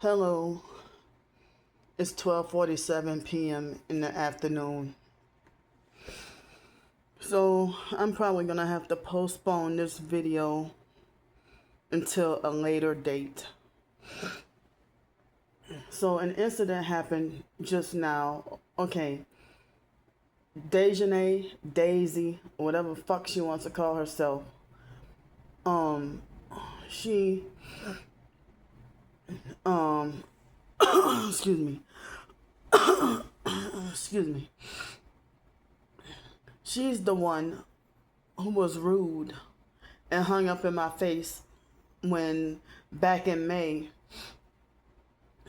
Hello, it's 12:47 p.m. in the afternoon. So, I'm probably going to have to postpone this video until a later date. So, an incident happened just now. Okay, Dejanay, Daisy, whatever the fuck she wants to call herself. Um, she, um, excuse me, excuse me. She's the one who was rude and hung up in my face when back in May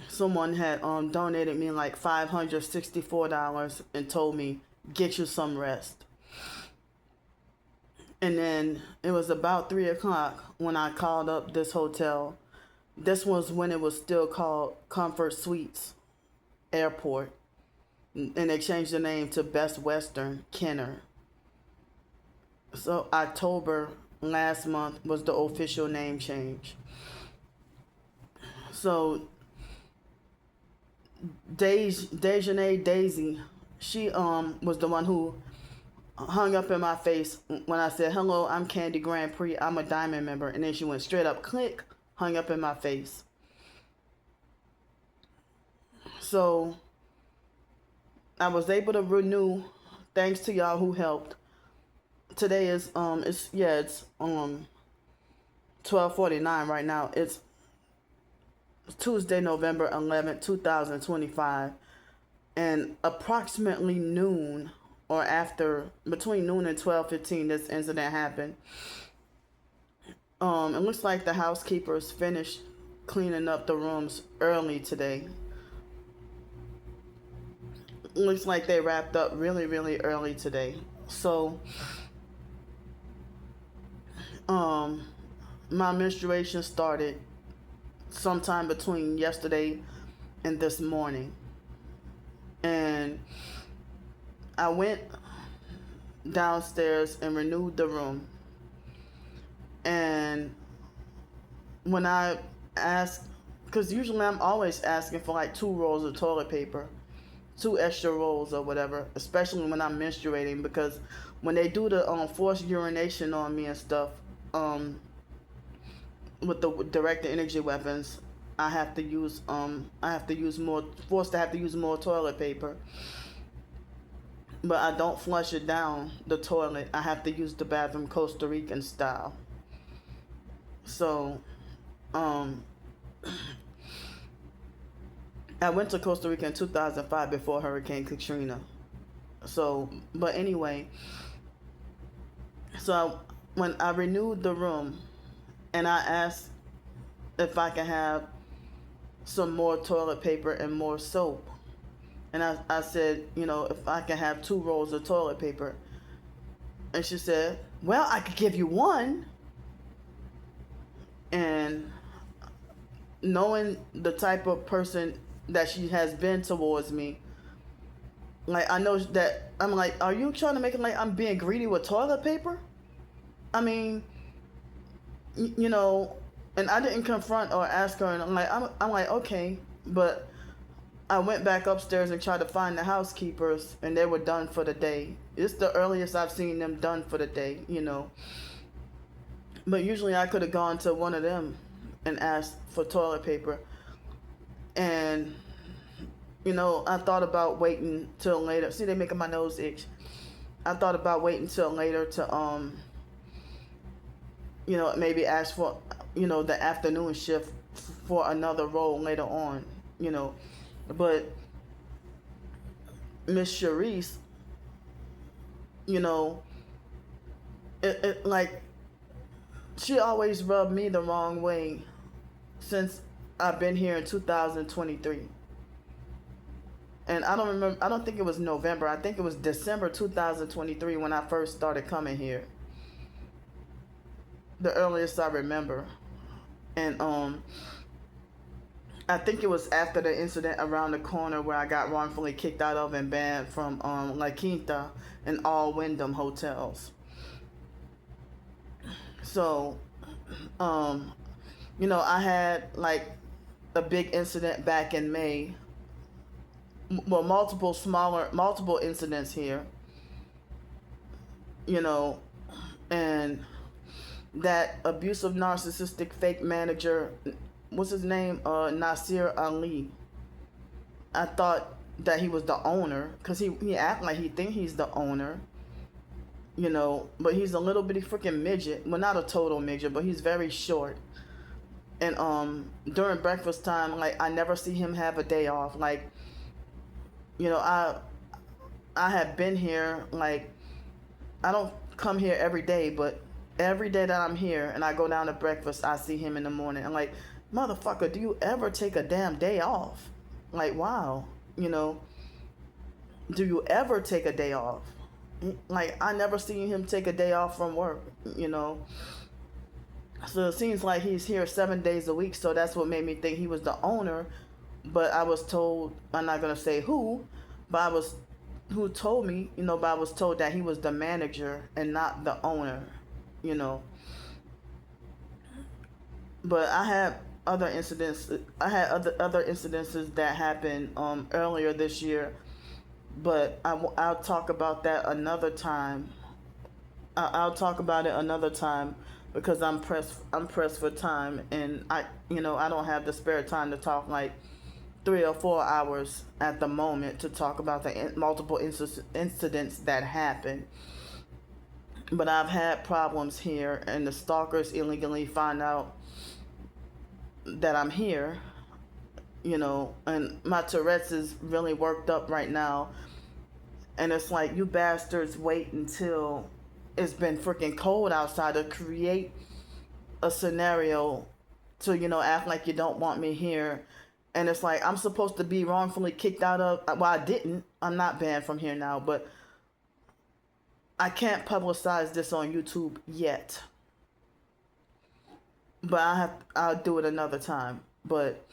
someone had donated me like $564 and told me get you some rest. And then it was about 3 o'clock when I called up this hotel. This was when it was still called Comfort Suites Airport, and they changed the name to Best Western Kenner. So October last month was the official name change. So Dejanay Daisy, she was the one who hung up in my face when I said, "Hello, I'm Candy Grandpre. I'm a Diamond member," and then she went straight up, click, hung up in my face. So I was able to renew, thanks to y'all who helped. Today is it's 12:49 right now. It's Tuesday, November 11th, 2025, and approximately noon, or after, between noon and 12:15, this incident happened. It looks like the housekeepers finished cleaning up the rooms early today. Looks like they wrapped up really, really early today. So, my menstruation started sometime between yesterday and this morning. And I went downstairs and renewed the room. And when I asked, because usually I'm always asking for like 2 rolls of toilet paper, 2 extra rolls or whatever, especially when I'm menstruating, because when they do the forced urination on me and stuff, with the direct energy weapons, I have to use more, forced to have to use more toilet paper. But I don't flush it down the toilet. I have to use the bathroom Costa Rican style. So, I went to Costa Rica in 2005 before Hurricane Katrina. So, but anyway, when I renewed the room and I asked if I could have some more toilet paper and more soap, and I said, if I could have 2 rolls of toilet paper, and she said, well, I could give you one. And knowing the type of person that she has been towards me, like, I know that I'm like, are you trying to make it like I'm being greedy with toilet paper? I mean, and I didn't confront or ask her, and I'm like, okay, but I went back upstairs and tried to find the housekeepers, and they were done for the day. It's the earliest I've seen them done for the day, But usually I could have gone to one of them and asked for toilet paper. And, I thought about waiting till later. See, they making my nose itch. I thought about waiting till later to, maybe ask for, the afternoon shift for another roll later on, But Miss Charisse, like, she always rubbed me the wrong way since I've been here in 2023. And I don't think it was November. I think it was December 2023 when I first started coming here. The earliest I remember. And I think it was after the incident around the corner where I got wrongfully kicked out of and banned from La Quinta and all Wyndham hotels. So, I had like a big incident back in May. Well, multiple incidents here, you know, and that abusive, narcissistic, fake manager, what's his name? Nasir Ali. I thought that he was the owner because he act like he think he's the owner, but he's a little bitty freaking midget. Well, not a total midget, but he's very short. And during breakfast time, like, I never see him have a day off. Like, I have been here, like, I don't come here every day, but every day that I'm here and I go down to breakfast, I see him in the morning. I'm like, motherfucker, do you ever take a damn day off? Like, wow, do you ever take a day off? Like, I never seen him take a day off from work, So it seems like he's here 7 days a week, so that's what made me think he was the owner. But I was told, I'm not going to say who, who told me, but I was told that he was the manager and not the owner, But I had other incidents. I had other incidences that happened earlier this year, but I'll talk about that another time. I'll talk about it another time because I'm pressed for time, and I don't have the spare time to talk like 3 or 4 hours at the moment to talk about the multiple incidents that happened. But I've had problems here, and the stalkers illegally find out that I'm here, and my Tourette's is really worked up right now. And it's like, you bastards wait until it's been freaking cold outside to create a scenario to, act like you don't want me here. And it's like, I'm supposed to be wrongfully kicked out of, well, I didn't. I'm not banned from here now, but I can't publicize this on YouTube yet. But I'll do it another time. But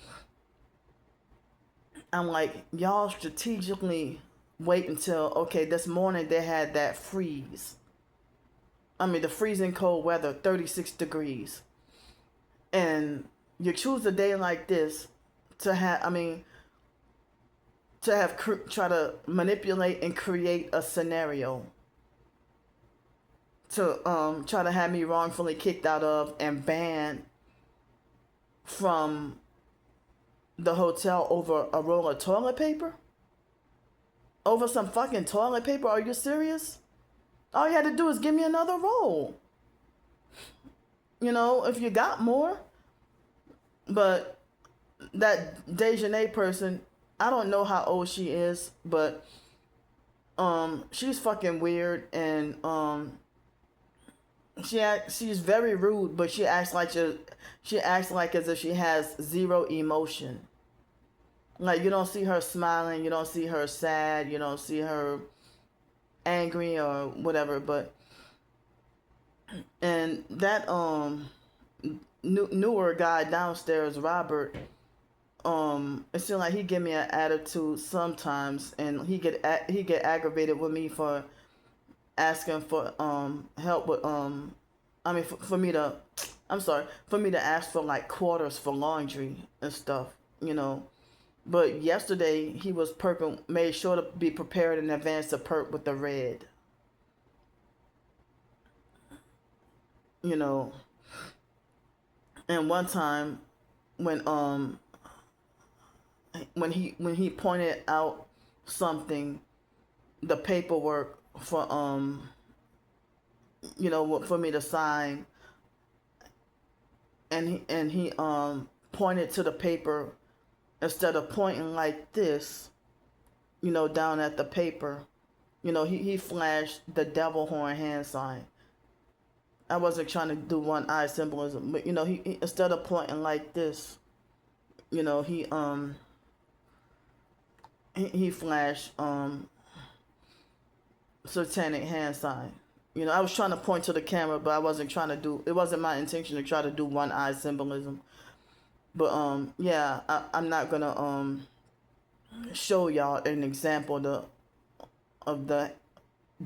I'm like, y'all strategically wait until, okay, this morning they had that freeze. I mean, the freezing cold weather, 36 degrees. And you choose a day like this to try to manipulate and create a scenario to try to have me wrongfully kicked out of and banned from the hotel over a roll of toilet paper? Over some fucking toilet paper? Are you serious? All you had to do is give me another roll. If you got more. But that Dejanay person, I don't know how old she is, but she's fucking weird, and she's very rude, but she acts like as if she has zero emotion. Like, you don't see her smiling, you don't see her sad, you don't see her angry or whatever. But and that newer guy downstairs, Robert, it seems like he give me an attitude sometimes, and he get aggravated with me for asking for help with for me to ask for like quarters for laundry and stuff, But yesterday he was made sure to be prepared in advance to perp with the red. And one time when he pointed out something, the paperwork for for me to sign, and he pointed to the paper instead of pointing like this, down at the paper, he flashed the devil horn hand sign. I wasn't trying to do one eye symbolism, but he instead of pointing like this, he flashed satanic hand sign. I was trying to point to the camera, but I wasn't trying to do. It wasn't my intention to try to do one eye symbolism. But yeah, I'm not gonna show y'all an example of the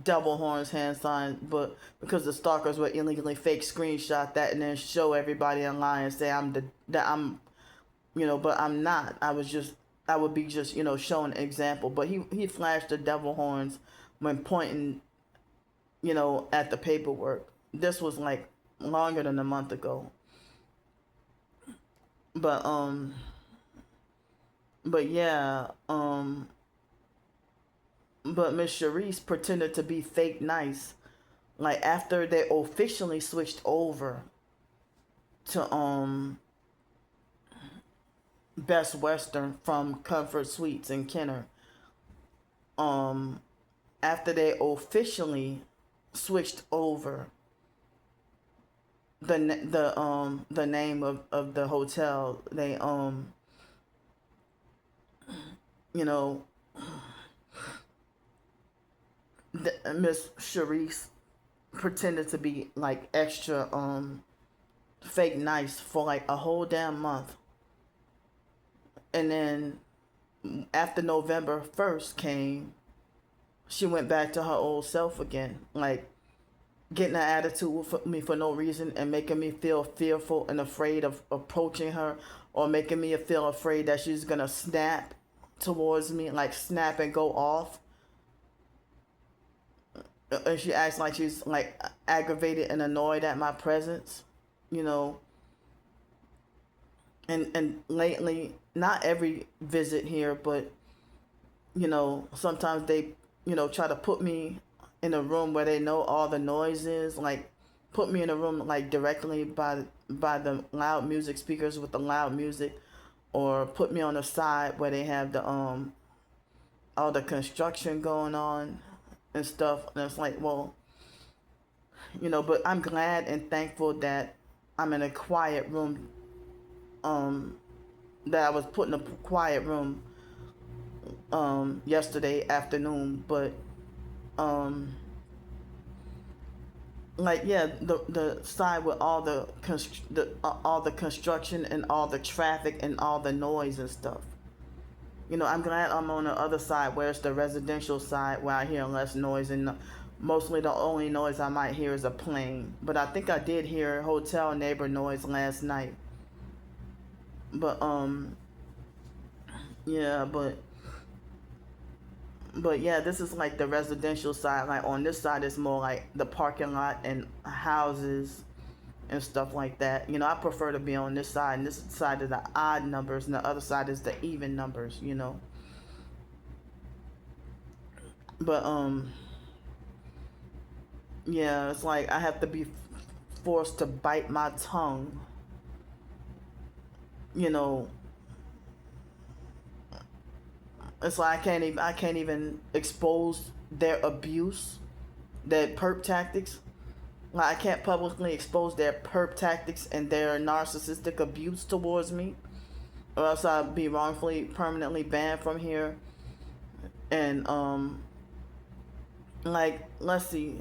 devil horns hand sign, but because the stalkers would illegally fake screenshot that and then show everybody online and say I'm but I'm not. I would be just, showing an example. But he flashed the devil horns when pointing, at the paperwork. This was like longer than a month ago. But yeah, but Miss Charisse pretended to be fake nice. Like after they officially switched over to Best Western from Comfort Suites in Kenner. After they officially switched over the name of the hotel, they you know Miss Charisse pretended to be like extra fake nice for like a whole damn month. And then after November 1st came, she went back to her old self again, like getting an attitude with me for no reason and making me feel fearful and afraid of approaching her, or making me feel afraid that she's gonna snap towards me, like snap and go off. And she acts like she's like aggravated and annoyed at my presence, you know. And lately, not every visit here, but sometimes they try to put me in a room where they know all the noise is, like put me in a room like directly by the loud music speakers with the loud music, or put me on the side where they have the all the construction going on and stuff. And it's like, well, but I'm glad and thankful that I'm in a quiet room, that I was put in a quiet room yesterday afternoon. But like, yeah, the side with all the all the construction and all the traffic and all the noise and stuff. I'm glad I'm on the other side where it's the residential side, where I hear less noise, and mostly the only noise I might hear is a plane. But I think I did hear hotel neighbor noise last night. But yeah, but yeah, this is like the residential side. Like on this side is more like the parking lot and houses and stuff like that. I prefer to be on this side, and this side is the odd numbers and the other side is the even numbers, But yeah, it's like I have to be forced to bite my tongue, It's like I can't even expose their abuse, their perp tactics. Like I can't publicly expose their perp tactics and their narcissistic abuse towards me, or else I'll be wrongfully permanently banned from here. And like, let's see,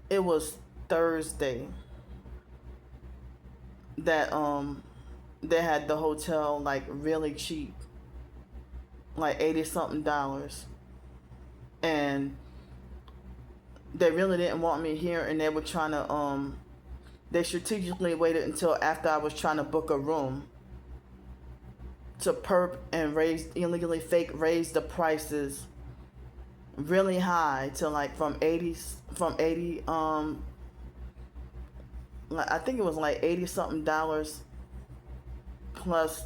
it was Thursday that they had the hotel like really cheap, like 80 something dollars, and they really didn't want me here, and they were trying to they strategically waited until after I was trying to book a room to perp and illegally raise the prices really high to like from 80 like I think it was like 80 something dollars plus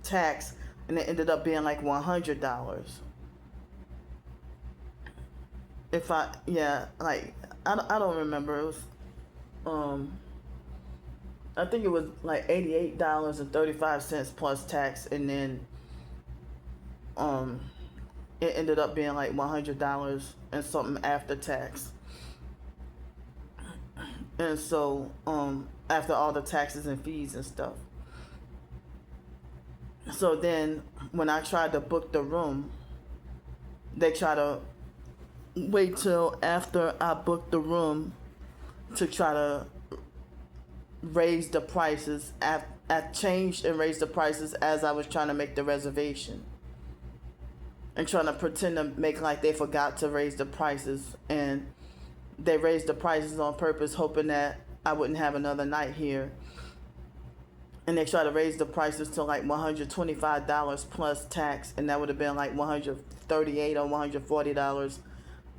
tax, and it ended up being like $100. If I, yeah, like I don't remember. It was I think it was like $88.35 plus tax, and then it ended up being like $100 and something after tax. And so after all the taxes and fees and stuff. So then when I tried to book the room, they try to wait till after I booked the room to try to raise the prices. I changed and raised the prices as I was trying to make the reservation, and trying to pretend to make like they forgot to raise the prices, and they raised the prices on purpose, hoping that I wouldn't have another night here. and they try to raise the prices to like $125 plus tax, and that would have been like $138 or $140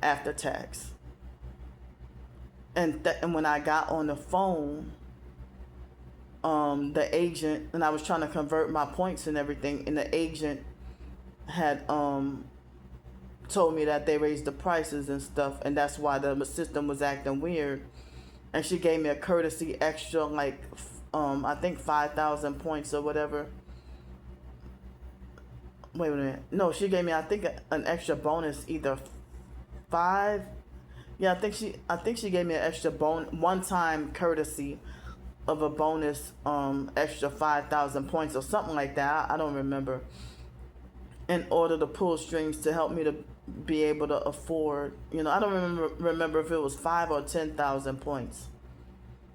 after tax. And when I got on the phone, the agent, and I was trying to convert my points and everything, and the agent had told me that they raised the prices and stuff, and that's why the system was acting weird. And she gave me a courtesy extra, like I think 5,000 points or whatever. Wait a minute. No, she gave me, I think, an extra bonus, either five. Yeah, I think she gave me an extra one time courtesy of a bonus, extra 5,000 points or something like that. I don't remember. In order to pull strings to help me to be able to afford, I don't remember if it was 5 or 10,000 points,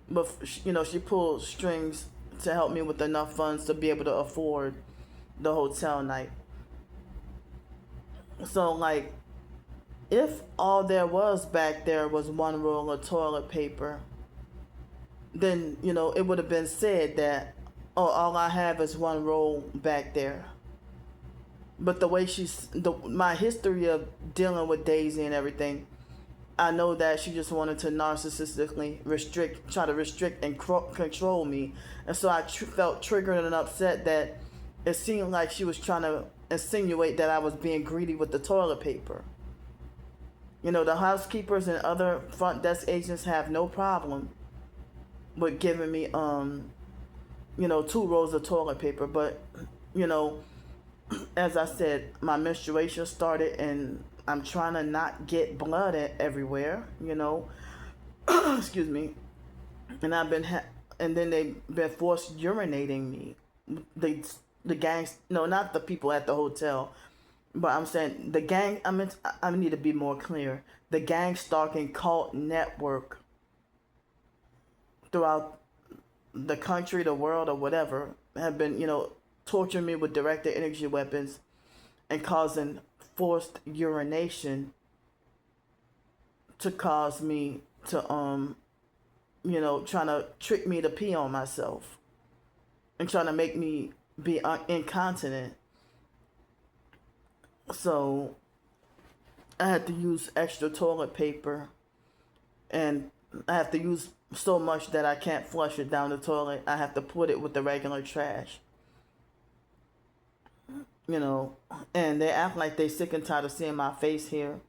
but she pulled strings to help me with enough funds to be able to afford the hotel night. So like, if all there was back there was one roll of toilet paper, then it would have been said that, oh, all I have is one roll back there. But the way my history of dealing with Daisy and everything, I know that she just wanted to narcissistically try to restrict and control me. And so I felt triggered and upset that it seemed like she was trying to insinuate that I was being greedy with the toilet paper. The housekeepers and other front desk agents have no problem with giving me, 2 rolls of toilet paper. But, as I said, my menstruation started, and I'm trying to not get blood everywhere, excuse me. And I've been, and then they've been forced urinating me. The gangs, no, not the people at the hotel, but I'm saying the gang. I need to be more clear. The gang stalking cult network throughout the country, the world, or whatever, have been, torturing me with directed energy weapons and causing forced urination to cause me to trying to trick me to pee on myself and trying to make me be incontinent. So I had to use extra toilet paper, and I have to use so much that I can't flush it down the toilet. I have to put it with the regular trash. And they act like they sick and tired of seeing my face here.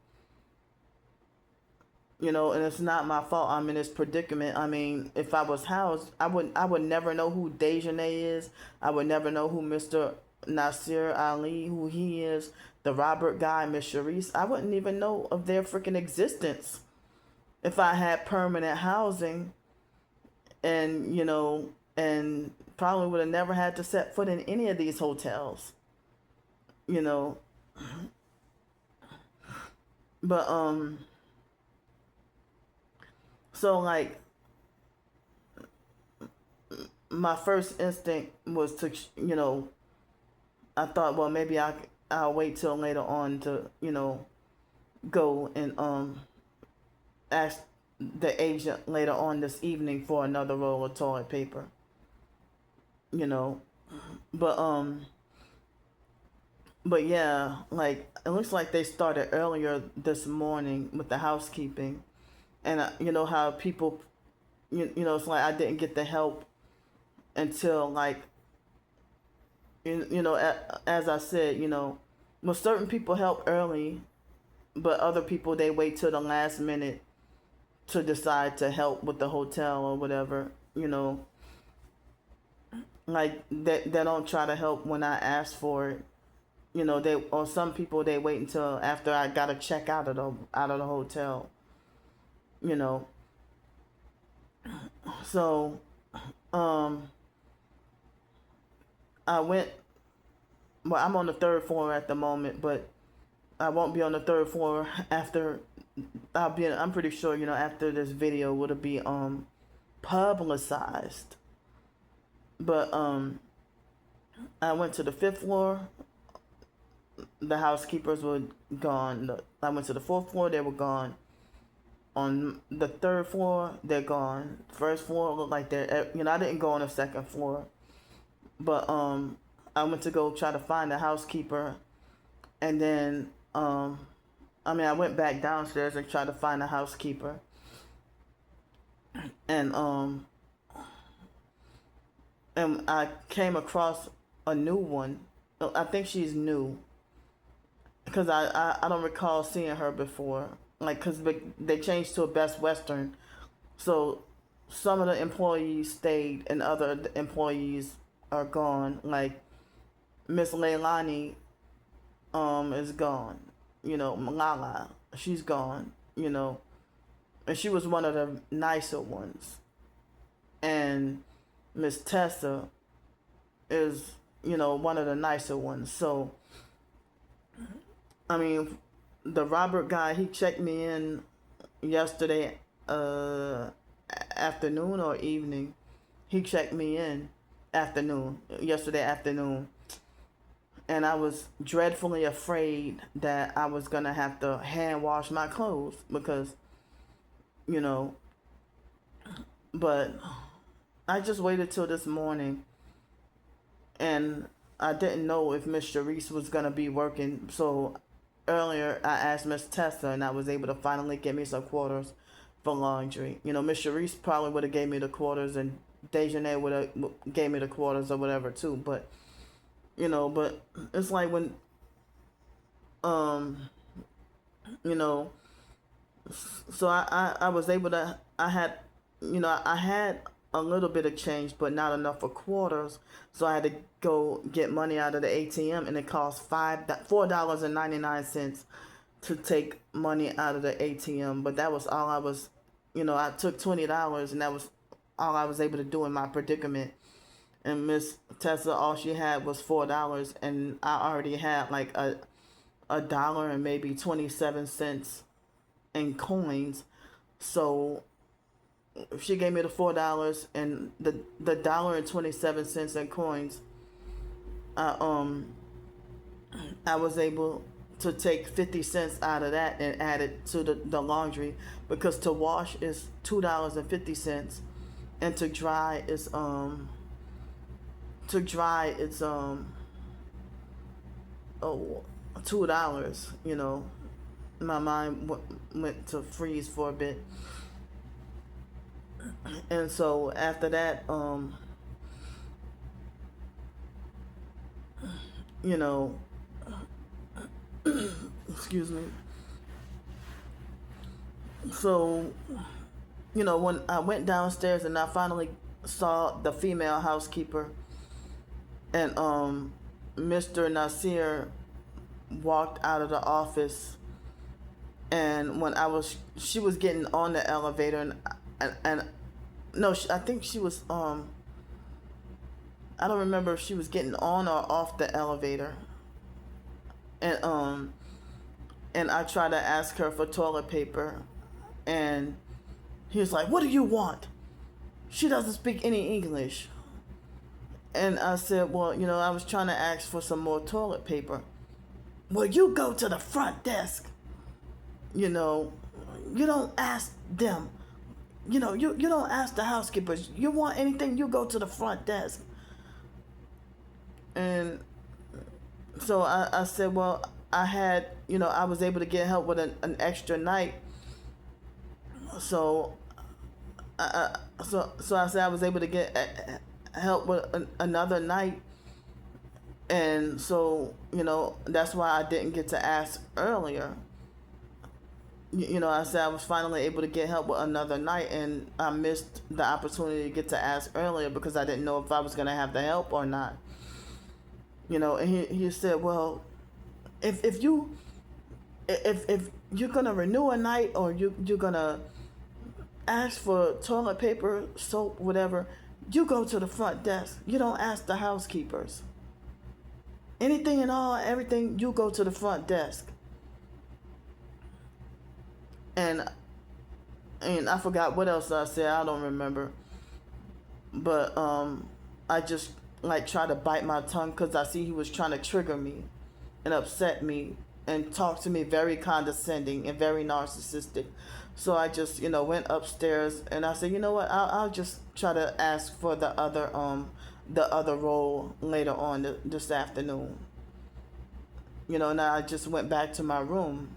And it's not my fault I'm in this predicament. I mean, if I was housed, I would never know who Dejanay is. I would never know who Mr. Nasir Ali, who he is, the Robert guy, Miss Sharice. I wouldn't even know of their freaking existence if I had permanent housing, and and probably would have never had to set foot in any of these hotels. But so like, my first instinct was to I thought, well, maybe I'll wait till later on to go and ask the agent later on this evening for another roll of toilet paper. But yeah, like, it looks like they started earlier this morning with the housekeeping. And how people, it's like I didn't get the help until, like, as I said, well, certain people help early, but other people, they wait till the last minute to decide to help with the hotel or whatever. Like, they don't try to help when I ask for it. Or some people, they wait until after I gotta check out of the hotel. So, I went. Well, I'm on the 3rd floor at the moment, but I won't be on the 3rd floor after. I'm pretty sure after this video would be publicized. But I went to the 5th floor. The housekeepers were gone. I went to the 4th floor. They were gone. On the 3rd floor, they're gone. 1st floor looked like they're. I didn't go on the 2nd floor. But I went to go try to find a housekeeper, and then I went back downstairs and tried to find a housekeeper, and I came across a new one. I think she's new because I don't recall seeing her before. Like, because they changed to a Best Western, so some of the employees stayed and other employees are gone. Like Miss Leilani is gone. Malala, she's gone. And she was one of the nicer ones. And Miss Tessa is, one of the nicer ones. So, I mean, the Robert guy, he checked me in yesterday afternoon or evening. He checked me in yesterday afternoon. And I was dreadfully afraid that I was going to have to hand wash my clothes because, but I just waited till this morning, and I didn't know if Miss Sharice was going to be working. So earlier I asked Miss Tessa, and I was able to finally get me some quarters for laundry. Miss Sharice probably would have gave me the quarters, and Dejanay would have gave me the quarters or whatever too. But but it's like when so I was able to, I had a little bit of change, but not enough for quarters. So I had to go get money out of the ATM, and it cost $4.99 to take money out of the ATM. But that was all I was, I took $20, and that was all I was able to do in my predicament. And Miss Tessa, all she had was $4, and I already had like a dollar and maybe 27 cents in coins. So she gave me the $4 and the dollar and 27 cents in coins. I was able to take 50 cents out of that and add it to the laundry, because to wash is $2.50, and to dry is $2. My mind went to freeze for a bit. And so after that, excuse me. So, when I went downstairs and I finally saw the female housekeeper, and Mr. Nasir walked out of the office, and when she was getting on the elevator, and no, I think she was I don't remember if she was getting on or off the elevator, and I tried to ask her for toilet paper, and he was like, "What do you want? She doesn't speak any English." And I said, "Well, I was trying to ask for some more toilet paper." "Well, you go to the front desk. You don't ask them. You don't ask the housekeepers. You want anything, you go to the front desk." And so I said, well, I had, I was able to get help with an extra night. So I said I was able to get help with another night. And so, that's why I didn't get to ask earlier. I said I was finally able to get help with another night, and I missed the opportunity to get to ask earlier because I didn't know if I was going to have the help or not. And he said, well, if you're going to renew a night, or you're going to ask for toilet paper, soap, whatever, you go to the front desk. You don't ask the housekeepers. Anything and all, everything, you go to the front desk. And I forgot what else I said. I don't remember. But I just try to bite my tongue, because I see he was trying to trigger me and upset me and talk to me very condescending and very narcissistic. So I just went upstairs, and I said, you know what, I'll just try to ask for the other the other role later on this afternoon. Now I just went back to my room,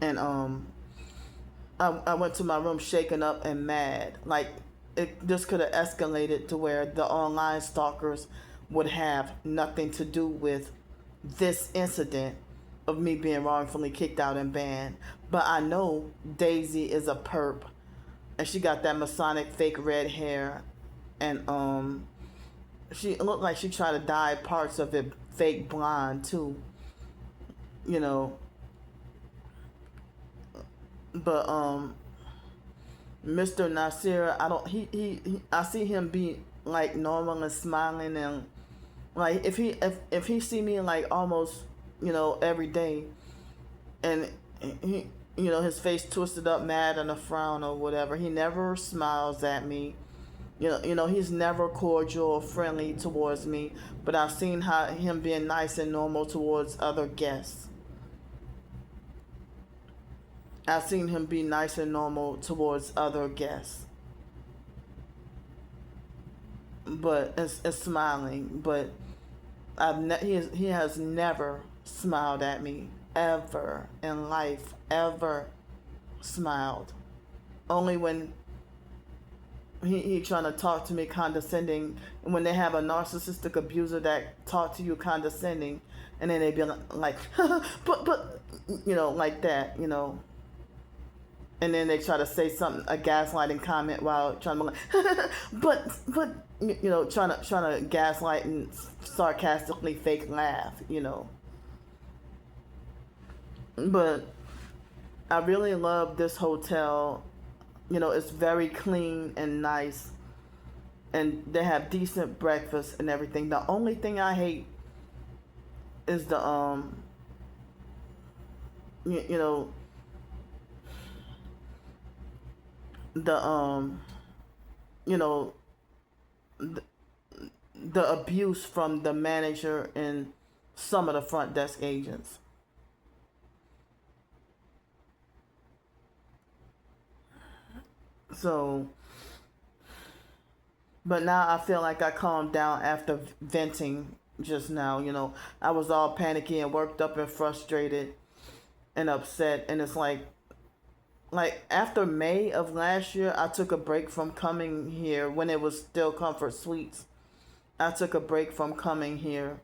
and I went to my room shaken up and mad. Like, this could have escalated to where the online stalkers would have nothing to do with this incident of me being wrongfully kicked out and banned. But I know Daisy is a perp, and she got that Masonic fake red hair, and she looked like she tried to dye parts of it fake blonde too. You know, but Mr. Nasir, I don't he I see him be like normal and smiling, and like if he see me like almost every day, and he his face twisted up mad and a frown or whatever, he never smiles at me. He's never cordial or friendly towards me, but I've seen him being nice and normal towards other guests. I've seen him be nice and normal towards other guests, but it's smiling. But he has never smiled at me ever in life, ever smiled. Only when he trying to talk to me condescending, and when they have a narcissistic abuser that talk to you condescending, and then they be like but like that, and then they try to say something, a gaslighting comment, while trying to be like but trying to gaslight and sarcastically fake laugh. But I really love this hotel. It's very clean and nice, and they have decent breakfast and everything. The only thing I hate is the you know the the, the abuse from the manager and some of the front desk agents. So, but now I feel like I calmed down after venting just now. I was all panicky and worked up and frustrated and upset, and it's like after May of last year, I took a break from coming here when it was still Comfort Suites. I took a break from coming here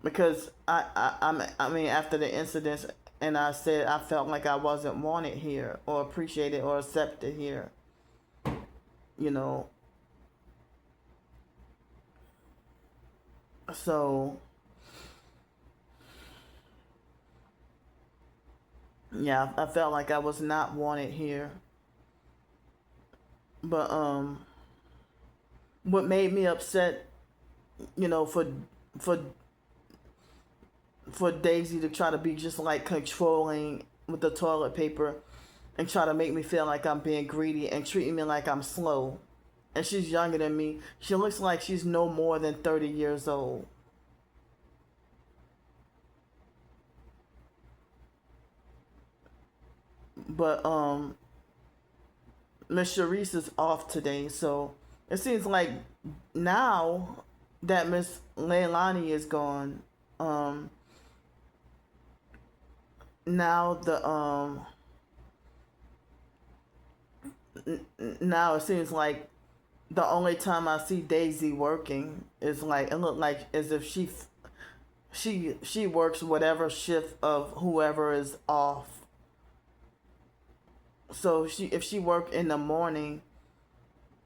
because I mean, after the incidents, and I said I felt like I wasn't wanted here or appreciated or accepted here. You know, so yeah, I felt like I was not wanted here. But what made me upset, for for for Daisy to try to be just like controlling with the toilet paper and try to make me feel like I'm being greedy and treating me like I'm slow. And she's younger than me. She looks like she's no more than 30 years old. But Miss Sharice is off today, so it seems like now that Miss Leilani is gone, um now the now it seems like the only time I see Daisy working is like, it looked like as if she works whatever shift of whoever is off. So if she work in the morning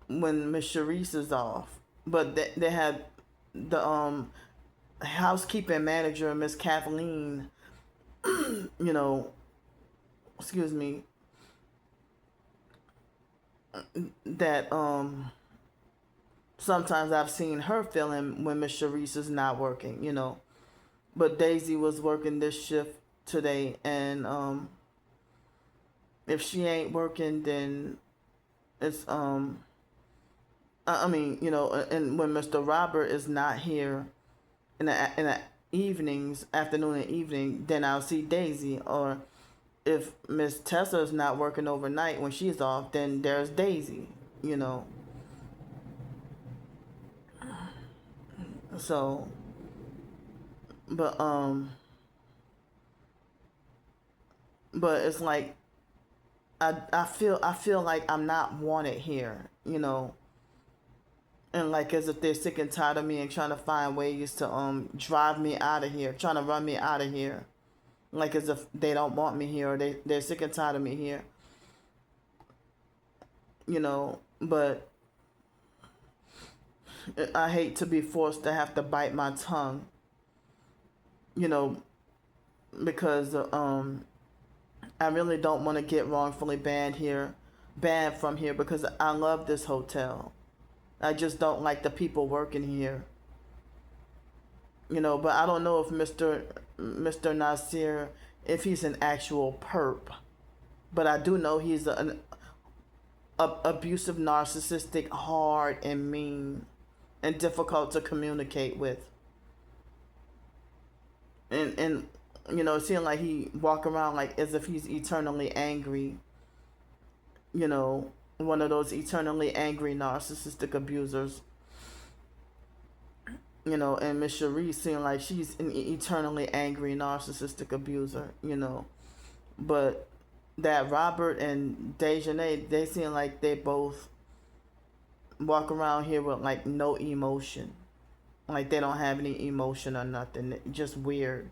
when Miss Sharice is off, but they had the housekeeping manager, Miss Kathleen, you know, excuse me, that sometimes I've seen her feeling when Miss Sharice is not working. But Daisy was working this shift today, and if she ain't working, then it's I mean, and when Mr. Robert is not here in the evenings, afternoon and evening, then I'll see Daisy. Or if Miss Tessa is not working overnight when she's off, then there's Daisy. You know, So, but but it's like I feel like I'm not wanted here, and like as if they're sick and tired of me and trying to find ways to drive me out of here, trying to run me out of here, like as if they don't want me here or they're sick and tired of me here, But I hate to be forced to have to bite my tongue, you know, because I really don't want to get wrongfully banned from here because I love this hotel. I just don't like the people working here, But I don't know if Mr. Nasir, if he's an actual perp, but I do know he's an abusive, narcissistic, hard, and mean, and difficult to communicate with. And it seemed like he walk around like as if he's eternally angry. One of those eternally angry narcissistic abusers. And Miss Cherie seemed like she's an eternally angry narcissistic abuser. But that Robert and Dejanay, they seem like they both walk around here with like no emotion, like they don't have any emotion or nothing. Just weird.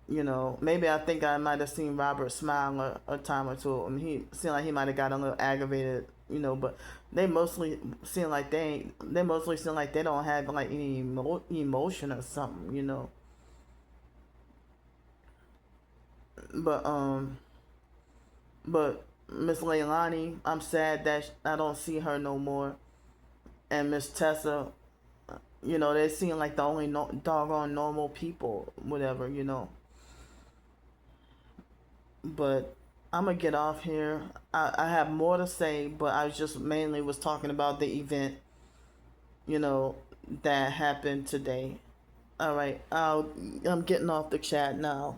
Maybe I think I might have seen Robert smile a time or two. I mean, he seemed like he might have got a little aggravated, but they mostly seem like they mostly seem like they don't have like any emotion or something. But but Miss Leilani, I'm sad that I don't see her no more. And Miss Tessa, they seem like the only doggone normal people, whatever. But I'm gonna get off here. I have more to say, but I just mainly was talking about the event, that happened today. All right, I'm getting off the chat now.